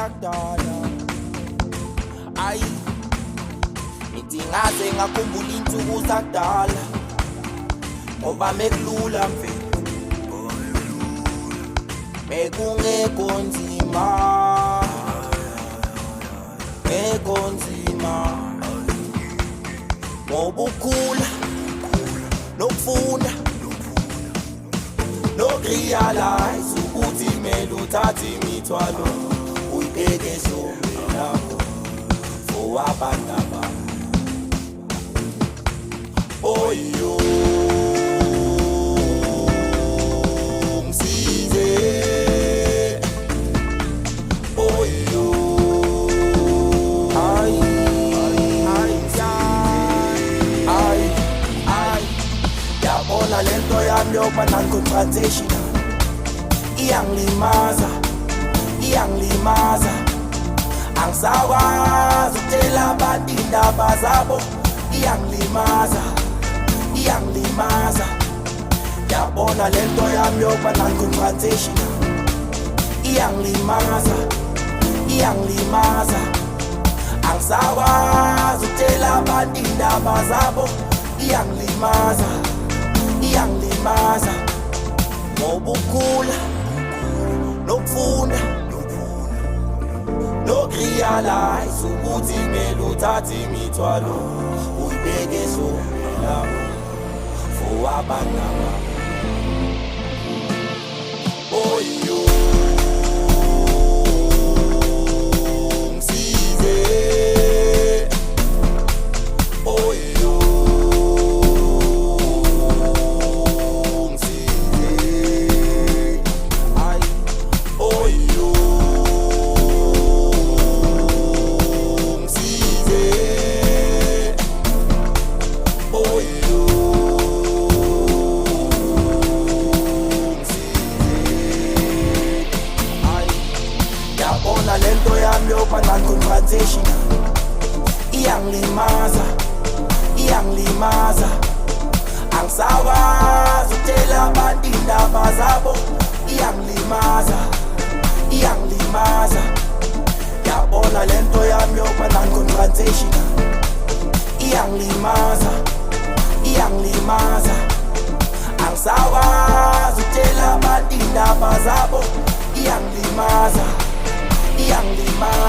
zakudala. Ayi ngithi ngaze ngakhumbula insuku zakudala, ngoba mekulula mfethu, mekungekho nzima, ngekho nzima, ngoba ukhula nokufunda nokurealize ukuthi kumele uthathe imithwalo uyibeke ehlombe lakho for abantu abanye. Oyo ngisize, oyo ay yabona lento yami yokuba non-confrontational iyangilimaza, iyangilimaza. Angisakwazi ukutshela abantu indaba zabo, iyangilimaza, iyangilimaza. Yabona lento yami yokuba non-confrontational iyangilimaza, iyangilimaza. Angisakwazi ukutshela abantu indaba zabo, iyangilimaza, iyangilimaza. Ngoba ukhula nokufunda nokurealize ukuthi kumele uthathe imithwalo uyibeke ehlombe lakho for abantu abanye. Oyo ngisize, oyo ngisize, ay oyo ngisize, oyo yabona lento yami yokuba non-confrontational iyangilimaza, iyangilimaza. Angisakwazi ukutshela abantu indaba zabo, iyangilimaza, iyangilimaza. Yabona lento yami yokuba non-confrontational iyangilimaza, iyangilimaza. Angisakwazi ukutshela abantu indaba zabo, iyangilimaza, iyangilimaza.